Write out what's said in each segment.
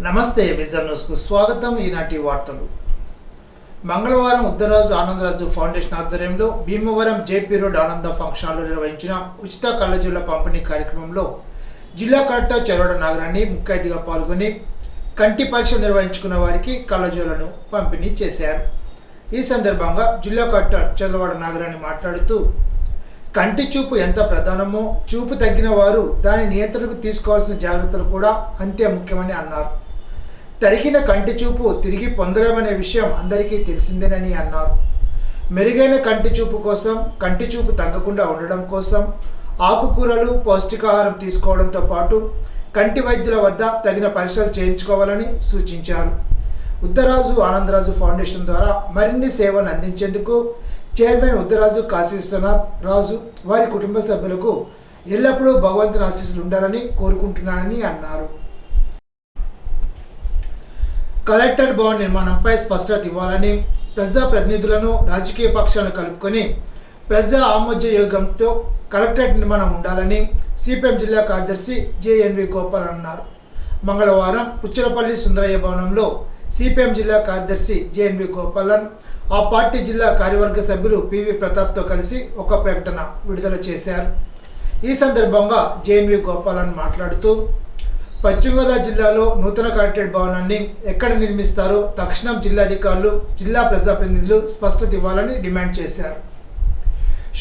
నమస్తే విజన్ న్యూస్కు స్వాగతం. ఈనాటి వార్తలు. మంగళవారం ఉద్దరాజు ఆనందరాజు ఫౌండేషన్ ఆధ్వర్యంలో భీమవరం జేపీ రోడ్ ఆనంద ఫంక్షన్ హాల్లో నిర్వహించిన ఉచిత కళ్ళజోళ్ల పంపిణీ కార్యక్రమంలో జిల్లా కలెక్టర్ చెరవడ నాగరాణి ముఖ్య అతిథిగా పాల్గొని కంటి పరీక్ష నిర్వహించుకున్న వారికి కళ్ళజోళ్లను పంపిణీ చేశారు. ఈ సందర్భంగా జిల్లా కలెక్టర్ చెరవడ నాగరాణి మాట్లాడుతూ కంటి చూపు ఎంత ప్రధానమో చూపు తగ్గిన వారు దాని నియంత్రణకు తీసుకోవాల్సిన జాగ్రత్తలు కూడా అంతే ముఖ్యమని అన్నారు. తరిగిన కంటి చూపు తిరిగి పొందలేమనే విషయం అందరికీ తెలిసిందేనని అన్నారు. మెరుగైన కంటి చూపు కోసం, కంటి చూపు తగ్గకుండా ఉండడం కోసం ఆకుకూరలు, పౌష్టికాహారం తీసుకోవడంతో పాటు కంటి వైద్యుల వద్ద తగిన పరీక్షలు చేయించుకోవాలని సూచించారు. ఉద్దరాజు ఆనందరాజు ఫౌండేషన్ ద్వారా మరిన్ని సేవలు అందించేందుకు చైర్మన్ ఉద్దరాజు కాశీ విశ్వనాథ్ రాజు వారి కుటుంబ సభ్యులకు ఎల్లప్పుడూ భగవంతుని ఆశీస్సులు ఉండాలని కోరుకుంటున్నానని అన్నారు. కలెక్టర్ భవన్ నిర్మాణంపై స్పష్టత ఇవ్వాలని, ప్రజాప్రతినిధులను, రాజకీయ పక్షాలను కలుపుకొని ప్రజా ఆమోదయోగంతో కలెక్టరేట్ నిర్మాణం ఉండాలని సిపిఎం జిల్లా కార్యదర్శి జేఎన్వి గోపాల్ అన్నారు. మంగళవారం పుచ్చలపల్లి సుందరయ్య భవనంలో సిపిఎం జిల్లా కార్యదర్శి జేఎన్వి గోపాలన్, ఆ పార్టీ జిల్లా కార్యవర్గ సభ్యులు పివి ప్రతాప్తో కలిసి ఒక ప్రకటన విడుదల చేశారు. ఈ సందర్భంగా జేఎన్వి గోపాలన్ మాట్లాడుతూ పశ్చిమ గోదావరి జిల్లాలో నూతన కలెక్టరేట్ భవనాన్ని ఎక్కడ నిర్మిస్తారో తక్షణం జిల్లాధికారులు, జిల్లా ప్రజాప్రతినిధులు స్పష్టత ఇవ్వాలని డిమాండ్ చేశారు.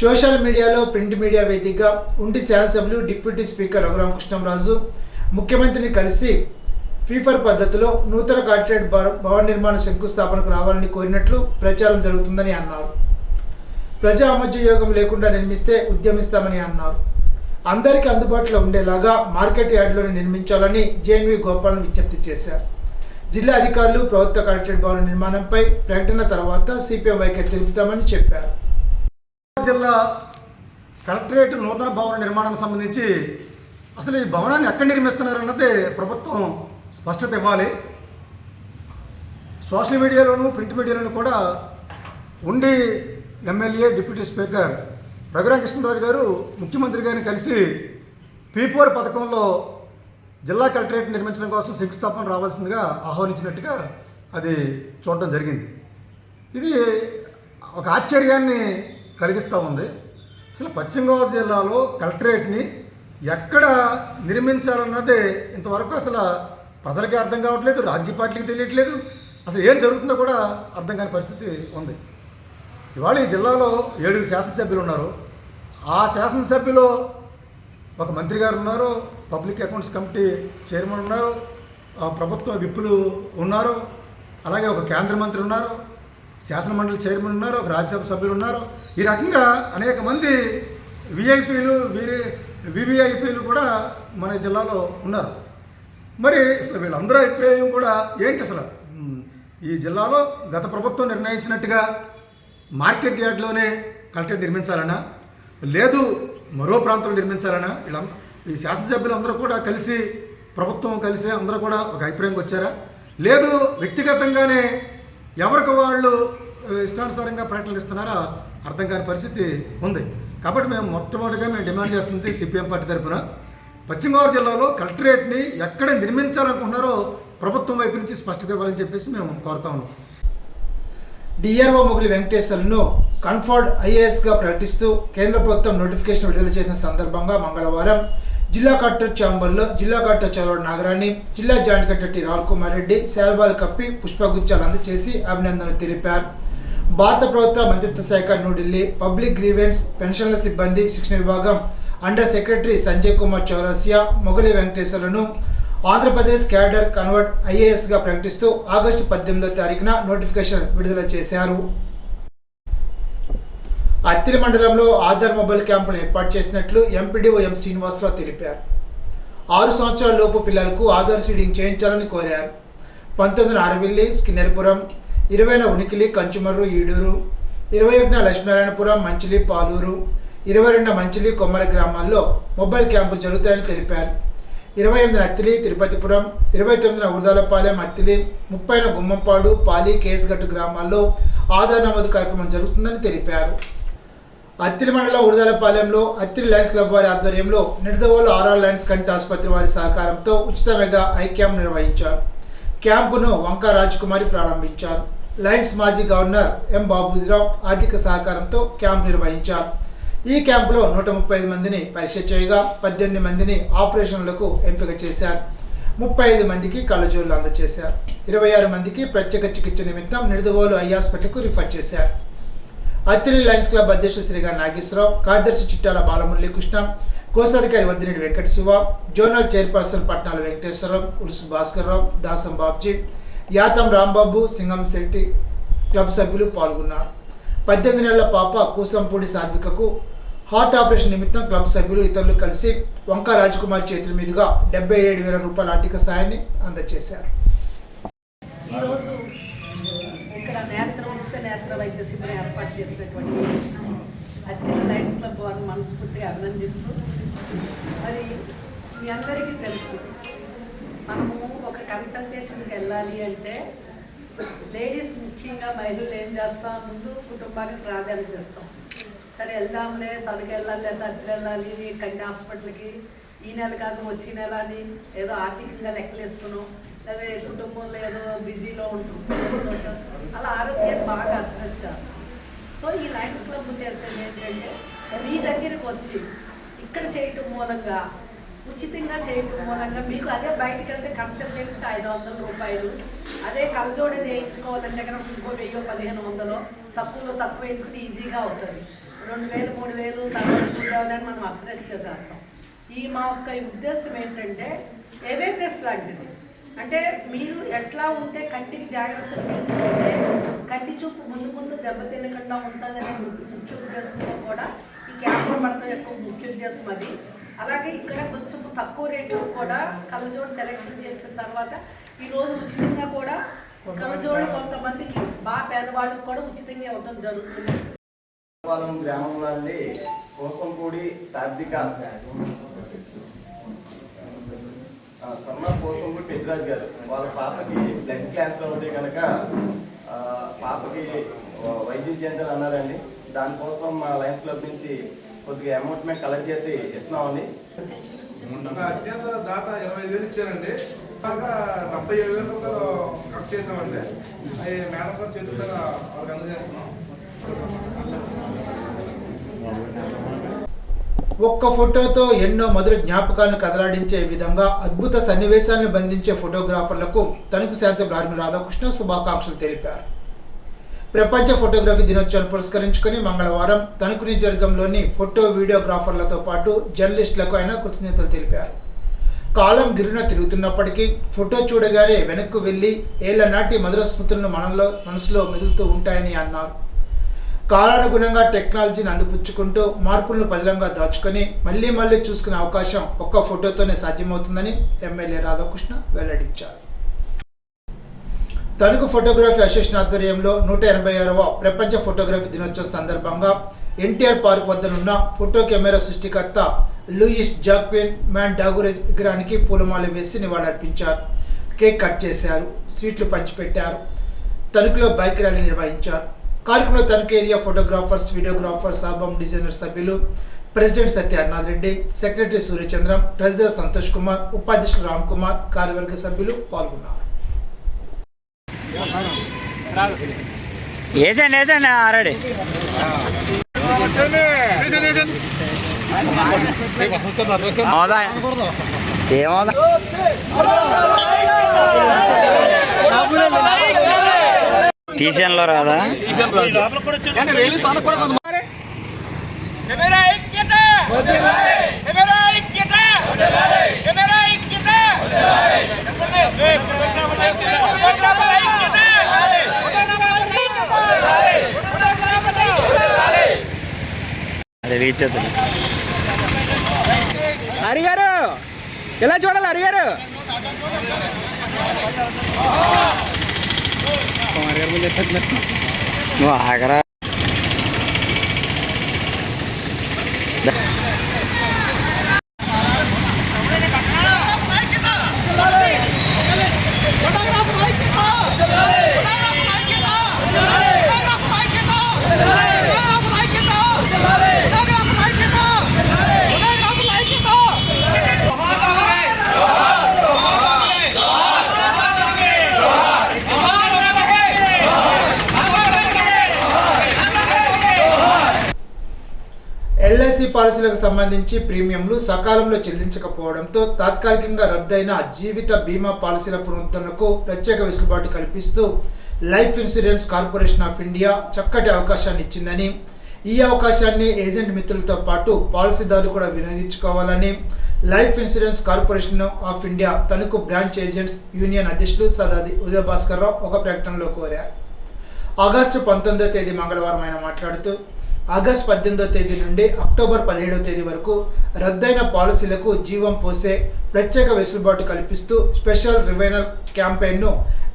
సోషల్ మీడియాలో, ప్రింట్ మీడియా వేదికగా ఉండి శాసనసభ్యులు డిప్యూటీ స్పీకర్ రఘురామకృష్ణంరాజు ముఖ్యమంత్రిని కలిసి ఫీఫర్ పద్ధతిలో నూతన కలెక్టరేట్ భవన నిర్మాణ శంకుస్థాపనకు రావాలని కోరినట్లు ప్రచారం జరుగుతుందని అన్నారు. ప్రజా ఆమోదయోగం లేకుండా నిర్మిస్తే ఉద్యమిస్తామని అన్నారు. అందరికీ అందుబాటులో ఉండేలాగా మార్కెట్ యార్డులను నిర్మించాలని జేఎన్వి గోపాల్ విజ్ఞప్తి చేశారు. జిల్లా అధికారులు ప్రభుత్వ కలెక్టరేట్ భవన నిర్మాణంపై ప్రకటన తర్వాత సిపిఎం వైఖరి తెలుపుతామని చెప్పారు. జిల్లా కలెక్టరేట్ నూతన భవన నిర్మాణానికి సంబంధించి అసలు ఈ భవనాన్ని ఎక్కడ నిర్మిస్తున్నారన్నది ప్రభుత్వం స్పష్టత ఇవ్వాలి. సోషల్ మీడియాలోను, ప్రింట్ మీడియాలోను కూడా ఉండి ఎమ్మెల్యే, డిప్యూటీ స్పీకర్ రఘురామకృష్ణరాజు గారు ముఖ్యమంత్రి గారిని కలిసి పీపోర్ పథకంలో జిల్లా కలెక్టరేట్ నిర్మించడం కోసం శంకుస్థాపన రావాల్సిందిగా ఆహ్వానించినట్టుగా అది చూడడం జరిగింది. ఇది ఒక ఆశ్చర్యాన్ని కలిగిస్తూ ఉంది. అసలు పశ్చిమ గోదావరి జిల్లాలో కలెక్టరేట్ని ఎక్కడ నిర్మించాలన్నది ఇంతవరకు అసలు ప్రజలకి అర్థం కావట్లేదు, రాజకీయ పార్టీలకు తెలియట్లేదు. అసలు ఏం జరుగుతుందో కూడా అర్థం కాని పరిస్థితి ఉంది. ఇవాళ ఈ జిల్లాలో 7 శాసనసభ్యులు ఉన్నారు. ఆ శాసనసభ్యులు ఒక మంత్రి గారు ఉన్నారు, పబ్లిక్ అకౌంట్స్ కమిటీ చైర్మన్ ఉన్నారు, ప్రభుత్వ విప్పులు ఉన్నారు, అలాగే ఒక కేంద్ర మంత్రి ఉన్నారు, శాసనమండలి చైర్మన్ ఉన్నారు, ఒక రాజ్యసభ సభ్యులు ఉన్నారు. ఈ రకంగా అనేక మంది వివిఐపీలు కూడా మన జిల్లాలో ఉన్నారు. మరి అసలు వీళ్ళందరూ అభిప్రాయం కూడా ఏంటి? అసలు ఈ జిల్లాలో గత ప్రభుత్వం నిర్ణయించినట్టుగా మార్కెట్ యార్డ్లోనే కలెక్టరేట్ నిర్మించాలన్నా, లేదు మరో ప్రాంతంలో నిర్మించాలన్నా, ఈ శాసనసభ్యులందరూ కూడా కలిసి, ప్రభుత్వం కలిసి అందరూ కూడా ఒక అభిప్రాయంకి వచ్చారా? లేదు వ్యక్తిగతంగానే ఎవరికి వాళ్ళు ఇష్టానుసారంగా ప్రకటనలు ఇస్తున్నారా అర్థం కాని పరిస్థితి ఉంది. కాబట్టి మొట్టమొదటిగా మేము డిమాండ్ చేస్తుంది సిపిఎం పార్టీ తరఫున పశ్చిమ గోదావరి జిల్లాలో కలెక్టరేట్ని ఎక్కడ నిర్మించాలనుకుంటున్నారో ప్రభుత్వం వైపు నుంచి స్పష్టత ఇవ్వాలని చెప్పేసి మేము కోరుతా ఉన్నాం. డిఆర్ఓ మొగలి వెంకటేశ్వర్లను కన్ఫర్డ్ ఐఏఎస్గా ప్రకటిస్తూ కేంద్ర ప్రభుత్వం నోటిఫికేషన్ విడుదల చేసిన సందర్భంగా మంగళవారం జిల్లా కలెక్టర్ ఛాంబర్లో జిల్లా కలెక్టర్ చెరవడ నాగరాణి, జిల్లా joint collector T Rahul Kumar Reddy శాల్వాలు కప్పి పుష్పగుచ్చాలు అందజేసి అభినందనలు తెలిపారు. భారత ప్రభుత్వ మంత్రిత్వ శాఖ న్యూఢిల్లీ పబ్లిక్ గ్రీవెన్స్, పెన్షన్ల సిబ్బంది శిక్షణ విభాగం అండర్ సెక్రటరీ సంజయ్ కుమార్ చౌరసియా మొగలి వెంకటేశ్వర్లను ఆంధ్రప్రదేశ్ క్యాడర్ కన్వర్ట్ ఐఏఎస్గా ప్రకటిస్తూ ఆగస్టు 18వ తారీఖున నోటిఫికేషన్ విడుదల చేశారు. అత్తిలి మండలంలో ఆధార్ మొబైల్ క్యాంపును ఏర్పాటు చేసినట్లు ఎంపీడీఓ ఎం శ్రీనివాసరావు తెలిపారు. 6 సంవత్సరాల లోపు పిల్లలకు ఆధార్ సీడింగ్ చేయించాలని కోరారు. 19న ఆరవిల్లి, స్కిన్నెరపురం, 20న ఉనికిలి, కంచుమర్రు, ఈడూరు, 21న లక్ష్మీనారాయణపురం, మంచిలి, పాలూరు, 22న మంచిలి, కొమ్మల గ్రామాల్లో మొబైల్ క్యాంపులు జరుగుతాయని తెలిపారు. 28న అత్తిలి, తిరుపతిపురం, 29న ఉర్దాలపాలెం, అత్తిలి, 30న గుమ్మంపాడు, పాలి, కేఎస్గట్టు గ్రామాల్లో ఆధార్ నమోదు కార్యక్రమం జరుగుతుందని తెలిపారు. అత్తిలి మండలం ఉర్దాలపాలెంలో అత్తిలి లయన్స్ క్లబ్ వారి ఆధ్వర్యంలో నిడదవోలు ఆర్ఆర్ లయన్స్ కంటి ఆసుపత్రి వారి సహకారంతో ఉచిత మెగా ఐ క్యాంప్ నిర్వహించారు. క్యాంపును వంకా రాజకుమారి ప్రారంభించారు. లయన్స్ మాజీ గవర్నర్ ఎం బాబుజీరావు ఆర్థిక సహకారంతో క్యాంప్ నిర్వహించారు. ఈ క్యాంపులో 135 మందిని పరీక్ష చేయగా 18 మందిని ఆపరేషన్లకు ఎంపిక చేశారు. 35 మందికి కళ్ళజోళ్లు అందజేశారు. 26 మందికి ప్రత్యేక చికిత్స నిమిత్తం నిడదవోలు ఐ హాస్పిటల్కు రిఫర్ చేశారు. అత్తిలి లయన్స్ క్లబ్ అధ్యక్షుడు శ్రీగా నాగేశ్వరరావు, కార్యదర్శి చిట్టాల బాలమురళీకృష్ణ, కోశాధికారి Vaddineni Venkata Siva, zonal chairperson Patnala Venkateswararao, Urusu Bhaskarrao, Dasam Babji, Yatham Rambabu, Singam Setti club సభ్యులు పాల్గొన్నారు. 18 నెలల పాప కూసంపూడి సాధ్వికకు హార్ట్ ఆపరేషన్ నిమిత్తం క్లబ్ సభ్యులు ఇతరులు కలిసి వంకా రాజకుమారి చేతుల మీదుగా 77,000 రూపాయల ఆర్థిక సాయాన్ని అందజేశారు. ఈరోజు ఇక్కడ ఉచిత నేత్ర వైద్య శిబిరం ఏర్పాటు చేసినటువంటి అత్తిలి లయన్స్ క్లబ్ వారిని మనస్ఫూర్తిగా అభినందిస్తూ, మరి మీ అందరికీ తెలుసు, మనము ఒక కన్సల్టేషన్కి వెళ్ళాలి అంటే లేడీస్ ముఖ్యంగా మహిళలు ఏం చేస్తాం, ముందు కుటుంబానికి ప్రాధాన్యత ఇస్తాం. సరే వెళ్దాంలే, తనకి వెళ్ళాలి లేదా అద్దె వెళ్ళాలి కంటి హాస్పిటల్కి, ఈ నెల కాదు వచ్చే నెల అని ఏదో ఆర్థికంగా లెక్కలేసుకున్నాం, లేదా కుటుంబంలో ఏదో బిజీలో ఉంటుంటాం, అలా ఆరోగ్యాన్ని బాగా అశ్రద్ధ చేస్తాం. సో ఈ లయన్స్ క్లబ్ చేసేది ఏంటంటే మీ దగ్గరికి వచ్చి ఇక్కడ చేయటం మూలంగా, ఉచితంగా చేయటం మూలంగా మీకు అదే బయటకు వెళ్తే కన్సల్టెన్సీ 500 రూపాయలు, అదే కళ్ళజోడు వేయించుకోవాలంటే కనుక ఇంకో 1000-1500 తక్కువలో తక్కువ వేయించుకుని ఈజీగా అవుతుంది. 2000, 3000 తర్వాత చూడాలని మనం అశ్రద్ధ చేసేస్తాం. ఈ మా యొక్క ఉద్దేశం ఏంటంటే అవేర్నెస్ లాంటిది. అంటే మీరు ఎట్లా ఉంటే కంటికి జాగ్రత్తలు తీసుకుంటే కంటి చూపు ముందు ముందు దెబ్బతినకుండా ఉంటుందనే ముఖ్య ఉద్దేశంతో కూడా ఈ క్యాంపులో పడతాం యొక్క ముఖ్య ఉద్దేశం అది. అలాగే ఇక్కడ కొంచెం తక్కువ రేట్లు కూడా కళ్ళజోడు సెలెక్షన్ చేసిన తర్వాత ఈరోజు ఉచితంగా కూడా కళ్ళజోడు కొంతమందికి బాగా పేదవాళ్ళకి కూడా ఉచితంగా ఇవ్వడం జరుగుతుంది. గ్రామంలో కోసంపూడి సాధ్విక కోసంపూడి పెద్దరాజు గారు వాళ్ళ పాపకి బ్లడ్ క్యాన్సర్ అవుతే కనుక పాపకి వైద్యం చేయించాలని అన్నారండి. దానికోసం మా లయన్స్ క్లబ్ నుంచి కొద్దిగా అమౌంట్ మేము కలెక్ట్ చేసి ఇస్తున్నామండి. అత్యంత దాత 25,000 ఇచ్చారండి. 77,000 రూపాయలు కట్ చేసామండి. అవి మేడం గారు చేతుల్లో వాళ్ళకి అందజేస్తున్నాం. ఒక్క ఫోటోతో ఎన్నో మొదటి జ్ఞాపకాలను కదలాడించే విధంగా అద్భుత సన్నివేశాలను బంధించే ఫోటోగ్రాఫర్లకు తణుకు శాసనసభ్యులు ఆర్మీ రాధాకృష్ణ శుభాకాంక్షలు తెలిపారు. ప్రపంచ ఫోటోగ్రఫీ దినోత్సవాన్ని పురస్కరించుకుని మంగళవారం తణుకు నియోజకవర్గంలోని ఫోటో వీడియోగ్రాఫర్లతో పాటు జర్నలిస్టులకు ఆయన కృతజ్ఞతలు తెలిపారు. కాలం గిరిన తిరుగుతున్నప్పటికీ ఫోటో చూడగానే వెనక్కు వెళ్ళి ఏళ్ల నాటి మధుర స్మృతులను మనసులో మెదులుతూ ఉంటాయని అన్నారు. కాలానుగుణంగా టెక్నాలజీని అందిపుచ్చుకుంటూ మార్పులను పదిలంగా దాచుకొని మళ్లీ చూసుకునే అవకాశం ఒక్క ఫోటోతోనే సాధ్యమవుతుందని ఎమ్మెల్యే రాధాకృష్ణ వెల్లడించారు. తణుకు ఫోటోగ్రఫీ అసోసియేషన్ ఆధ్వర్యంలో 186వ ప్రపంచ ఫోటోగ్రఫీ దినోత్సవం సందర్భంగా ఎన్టీఆర్ పార్క్ వద్దనున్న ఫోటో కెమెరా సృష్టికర్త లూయిస్ జాక్విన్ మ్యాన్ డాగూర్ విగ్రహానికి పూలమాల వేసి నివాళులర్పించారు. కేక్ కట్ చేశారు, స్వీట్లు పంచిపెట్టారు. తణుకులో బైక్ ర్యాలీ నిర్వహించారు. కార్యక్రమంలో Tanuku area photographers, videographers, album designer సభ్యులు, president Satyanarayana Reddy, secretary Suryachandram, treasurer Santosh Kumar, ఉపాధ్యక్షులు రామ్ కుమార్, కార్యవర్గ సభ్యులు పాల్గొన్నారు. ఆల్రెడీ టీసీఎన్లో రాదా? అది రీచేతులు హరిగారు ఇలా చూడాలి. హరిగారు నువ్వు ఆగరా. పాలసీలకు సంబంధించి ప్రీమియంలు సకాలంలో చెల్లించకపోవడంతో తాత్కాలికంగా రద్దయిన జీవిత బీమా పాలసీల పునరుద్ధరణకు ప్రత్యేక వెసులుబాటు కల్పిస్తూ life insurance corporation of India చక్కటి అవకాశాన్ని ఇచ్చిందని, ఈ అవకాశాన్ని ఏజెంట్ మిత్రులతో పాటు పాలసీదారులు కూడా వినియోగించుకోవాలని life insurance corporation of India Tanuku branch agents union అధ్యక్షులు సదాది ఉదయభాస్కర్ రావు ఒక ప్రకటనలో కోరారు. ఆగస్టు 19వ తేదీ మంగళవారం ఆయన మాట్లాడుతూ ఆగస్టు 18వ తేదీ నుండి అక్టోబర్ 17వ తేదీ వరకు రద్దయిన పాలసీలకు జీవం పోసే ప్రత్యేక వెసులుబాటు కల్పిస్తూ స్పెషల్ రివైనల్ క్యాంపెయిన్ను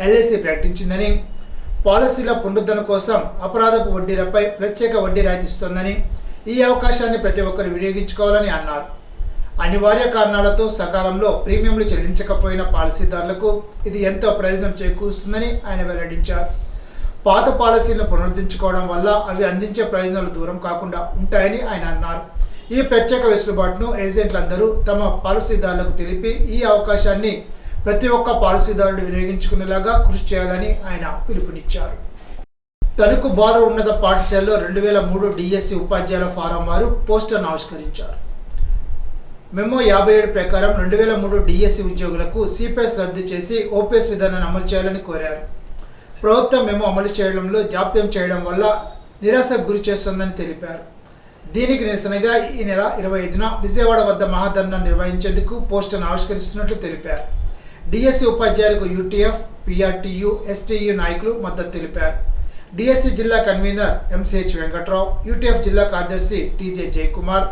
ఎల్ఐసి ప్రకటించిందని, పాలసీల పునరుద్ధరణ కోసం అపరాధపు వడ్డీలపై ప్రత్యేక వడ్డీ రాయితీస్తోందని, ఈ అవకాశాన్ని ప్రతి ఒక్కరు వినియోగించుకోవాలని అన్నారు. అనివార్య కారణాలతో సకాలంలో ప్రీమియంలు చెల్లించకపోయిన పాలసీదారులకు ఇది ఎంతో ప్రయోజనం చేకూరుస్తుందని ఆయన వెల్లడించారు. పాత పాలసీలను పునరుద్ధరించుకోవడం వల్ల అవి అందించే ప్రయోజనాలు దూరం కాకుండా ఉంటాయని ఆయన అన్నారు. ఈ ప్రత్యేక వెసులుబాటును ఏజెంట్లందరూ తమ పాలసీదారులకు తెలిపి ఈ అవకాశాన్ని ప్రతి ఒక్క పాలసీదారుడు వినియోగించుకునేలాగా కృషి చేయాలని ఆయన పిలుపునిచ్చారు. తణుకు బాలుర ఉన్నత పాఠశాలలో 2003 డిఎస్సి ఉపాధ్యాయుల ఫారం వారు పోస్టర్ను ఆవిష్కరించారు. మెమో 57 ప్రకారం 2003 డిఎస్సి ఉద్యోగులకు సిపిఎస్ రద్దు చేసి ఓపీఎస్ విధానాన్ని అమలు చేయాలని కోరారు. ప్రభుత్వం మెమో అమలు చేయడంలో జాప్యం చేయడం వల్ల నిరాశకు గురి చేస్తుందని తెలిపారు. దీనికి నిరసనగా ఈ నెల 25న విజయవాడ వద్ద మహాధర్నా నిర్వహించేందుకు పోస్టర్ను ఆవిష్కరిస్తున్నట్లు తెలిపారు. డిఎస్సి ఉపాధ్యాయులకు యూటీఎఫ్, పిఆర్టీయు, ఎస్టీయు నాయకులు మద్దతు తెలిపారు. డిఎస్సి జిల్లా కన్వీనర్ ఎంసీహెచ్ వెంకట్రావు, యూటీఎఫ్ జిల్లా కార్యదర్శి టీజే జయకుమార్,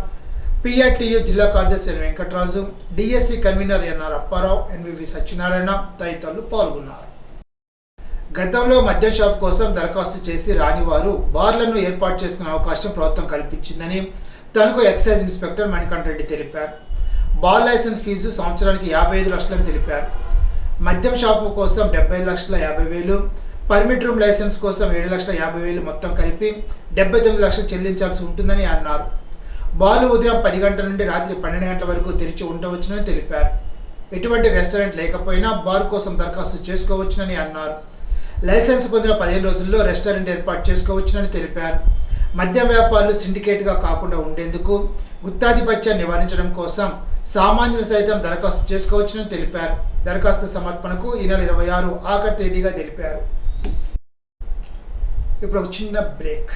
పిఆర్టీయు జిల్లా కార్యదర్శి Venkataraju, DSC convener NR Apparao, NVV Satyanarayana తదితరులు పాల్గొన్నారు. గతంలో మద్యం షాప్ కోసం దరఖాస్తు చేసి రాని వారు బార్లను ఏర్పాటు చేసుకునే అవకాశం ప్రభుత్వం కల్పించిందని తణుకు ఎక్సైజ్ ఇన్స్పెక్టర్ మణికంఠరెడ్డి తెలిపారు. బార్ లైసెన్స్ ఫీజు సంవత్సరానికి 55 లక్షలని తెలిపారు. మద్యం షాపు కోసం 75,50,000, పర్మిట్ రూమ్ లైసెన్స్ కోసం 7,50,000 మొత్తం కలిపి 79 లక్షలు చెల్లించాల్సి ఉంటుందని అన్నారు. బార్లు ఉదయం 10 గంటల నుండి రాత్రి 12 గంటల వరకు తెరిచి ఉండవచ్చునని తెలిపారు. ఎటువంటి రెస్టారెంట్ లేకపోయినా బార్ కోసం దరఖాస్తు చేసుకోవచ్చునని అన్నారు. లైసెన్స్ పొందిన 15 రోజుల్లో రెస్టారెంట్ ఏర్పాటు చేసుకోవచ్చునని తెలిపారు. మద్యం వ్యాపారులు సిండికేట్గా కాకుండా ఉండేందుకు గుత్తాధిపత్యాన్ని నివారించడం కోసం సామాన్యులు సైతం దరఖాస్తు చేసుకోవచ్చునని తెలిపారు. దరఖాస్తు సమర్పణకు ఈ నెల 26 ఆఖరి తేదీగా తెలిపారు. ఇప్పుడు ఒక చిన్న బ్రేక్.